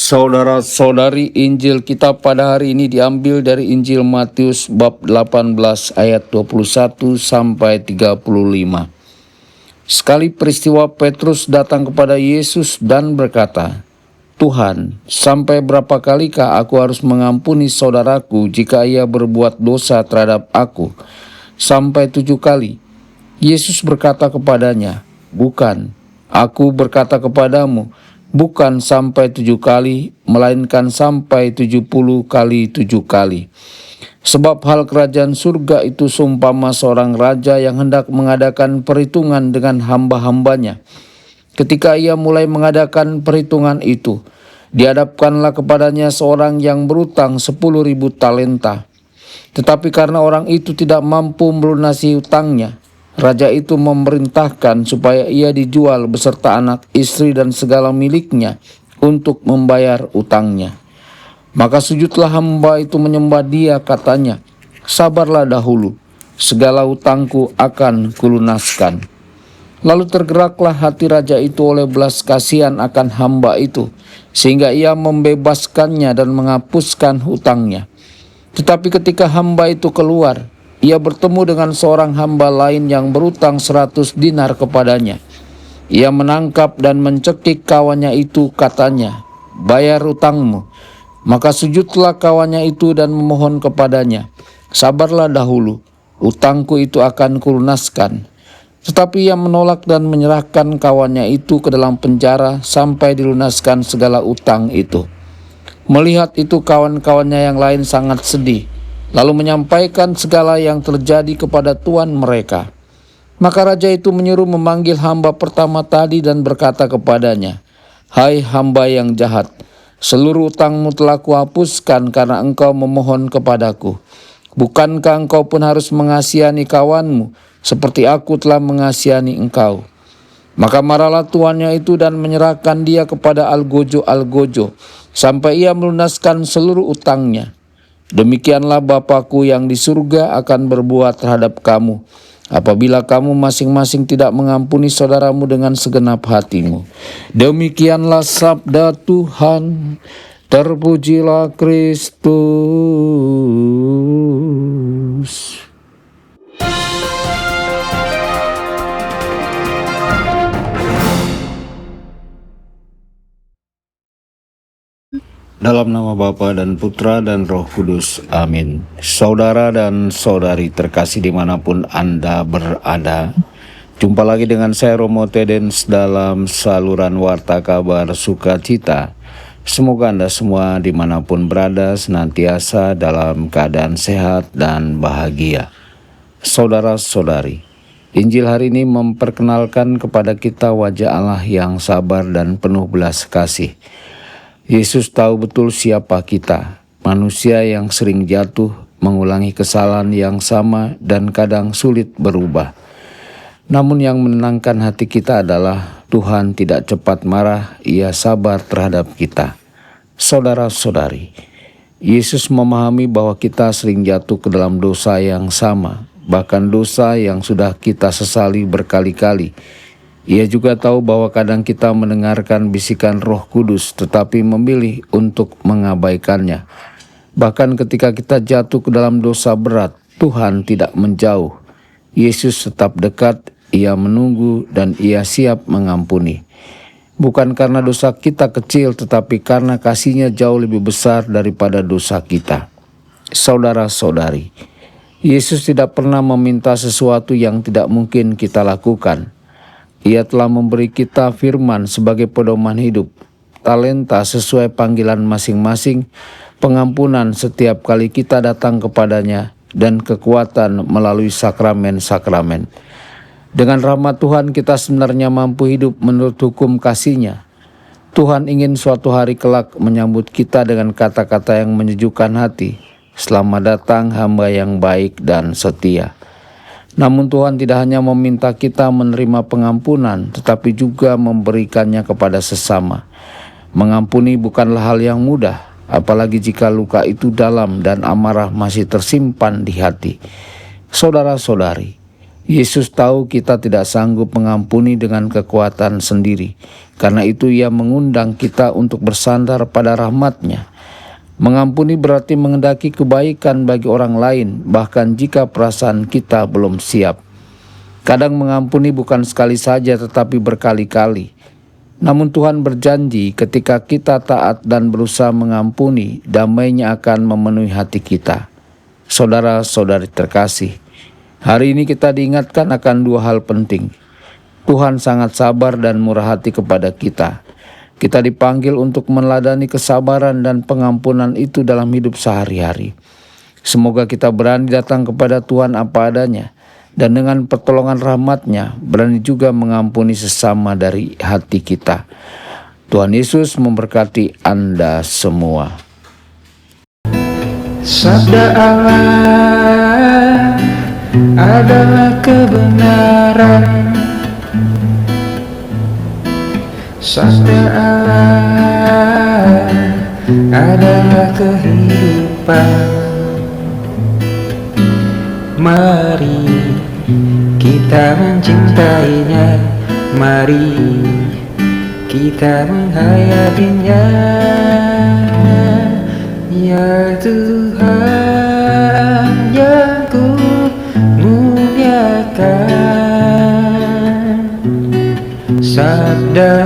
Saudara-saudari, Injil kita pada hari ini diambil dari Injil Matius bab 18 ayat 21 sampai 35. Sekali peristiwa Petrus datang kepada Yesus dan berkata, "Tuhan, sampai berapa kalikah aku harus mengampuni saudaraku jika ia berbuat dosa terhadap aku? Sampai 7 kali?" Yesus berkata kepadanya, "Bukan, aku berkata kepadamu, bukan sampai 7 kali, melainkan sampai 70 kali 7 kali. Sebab hal kerajaan surga itu seumpama seorang raja yang hendak mengadakan perhitungan dengan hamba-hambanya. Ketika ia mulai mengadakan perhitungan itu, dihadapkanlah kepadanya seorang yang berutang 10.000 talenta. Tetapi karena orang itu tidak mampu melunasi hutangnya, raja itu memerintahkan supaya ia dijual beserta anak, istri, dan segala miliknya untuk membayar utangnya. Maka sujudlah hamba itu menyembah dia, katanya, 'Sabarlah dahulu, segala utangku akan kulunaskan.' Lalu tergeraklah hati raja itu oleh belas kasihan akan hamba itu, sehingga ia membebaskannya dan menghapuskan hutangnya. Tetapi ketika hamba itu keluar, ia bertemu dengan seorang hamba lain yang berutang 100 dinar kepadanya. Ia menangkap dan mencekik kawannya itu, katanya, 'Bayar utangmu.' Maka sujudlah kawannya itu dan memohon kepadanya, 'Sabarlah dahulu, utangku itu akan kulunaskan.' Tetapi ia menolak dan menyerahkan kawannya itu ke dalam penjara sampai dilunaskan segala utang itu. Melihat itu kawan-kawannya yang lain sangat sedih, lalu menyampaikan segala yang terjadi kepada tuan mereka. Maka raja itu menyuruh memanggil hamba pertama tadi dan berkata kepadanya, 'Hai hamba yang jahat, seluruh utangmu telah kuhapuskan karena engkau memohon kepadaku. Bukankah engkau pun harus mengasihani kawanmu seperti aku telah mengasihani engkau?' Maka marahlah tuannya itu dan menyerahkan dia kepada algojo-algojo sampai ia melunaskan seluruh utangnya. Demikianlah Bapa-Ku yang di surga akan berbuat terhadap kamu, apabila kamu masing-masing tidak mengampuni saudaramu dengan segenap hatimu." Demikianlah sabda Tuhan. Terpujilah Kristus. Dalam nama Bapa dan Putra dan Roh Kudus. Amin. Saudara dan saudari terkasih dimanapun Anda berada, jumpa lagi dengan saya Romo Tedens dalam saluran Warta Kabar Sukacita. Semoga Anda semua dimanapun berada senantiasa dalam keadaan sehat dan bahagia. Saudara-saudari, Injil hari ini memperkenalkan kepada kita wajah Allah yang sabar dan penuh belas kasih. Yesus tahu betul siapa kita, manusia yang sering jatuh, mengulangi kesalahan yang sama dan kadang sulit berubah. Namun yang menenangkan hati kita adalah Tuhan tidak cepat marah, Ia sabar terhadap kita. Saudara-saudari, Yesus memahami bahwa kita sering jatuh ke dalam dosa yang sama, bahkan dosa yang sudah kita sesali berkali-kali. Ia juga tahu bahwa kadang kita mendengarkan bisikan Roh Kudus tetapi memilih untuk mengabaikannya. Bahkan ketika kita jatuh ke dalam dosa berat, Tuhan tidak menjauh. Yesus tetap dekat, Ia menunggu dan Ia siap mengampuni. Bukan karena dosa kita kecil, tetapi karena kasih-Nya jauh lebih besar daripada dosa kita. Saudara-saudari, Yesus tidak pernah meminta sesuatu yang tidak mungkin kita lakukan. Ia telah memberi kita firman sebagai pedoman hidup, talenta sesuai panggilan masing-masing, pengampunan setiap kali kita datang kepadanya, dan kekuatan melalui sakramen-sakramen. Dengan rahmat Tuhan kita sebenarnya mampu hidup menurut hukum kasih-Nya. Tuhan ingin suatu hari kelak menyambut kita dengan kata-kata yang menyejukkan hati, "Selamat datang hamba yang baik dan setia." Namun Tuhan tidak hanya meminta kita menerima pengampunan, tetapi juga memberikannya kepada sesama. Mengampuni bukanlah hal yang mudah, apalagi jika luka itu dalam dan amarah masih tersimpan di hati. Saudara-saudari, Yesus tahu kita tidak sanggup mengampuni dengan kekuatan sendiri. Karena itu Ia mengundang kita untuk bersandar pada rahmat-Nya. Mengampuni berarti menghendaki kebaikan bagi orang lain, bahkan jika perasaan kita belum siap. Kadang mengampuni bukan sekali saja tetapi berkali-kali. Namun Tuhan berjanji ketika kita taat dan berusaha mengampuni, damai-Nya akan memenuhi hati kita. Saudara-saudari terkasih, hari ini kita diingatkan akan dua hal penting. Tuhan sangat sabar dan murah hati kepada kita. Kita dipanggil untuk meneladani kesabaran dan pengampunan itu dalam hidup sehari-hari. Semoga kita berani datang kepada Tuhan apa adanya, dan dengan pertolongan rahmat-Nya berani juga mengampuni sesama dari hati kita. Tuhan Yesus memberkati Anda semua. Sabda Allah adalah kebenaran. Sabda Allah adalah kehidupan. Mari kita mencintainya, mari kita menghayatinya. Ya Tuhan yang ku muliakan, sabda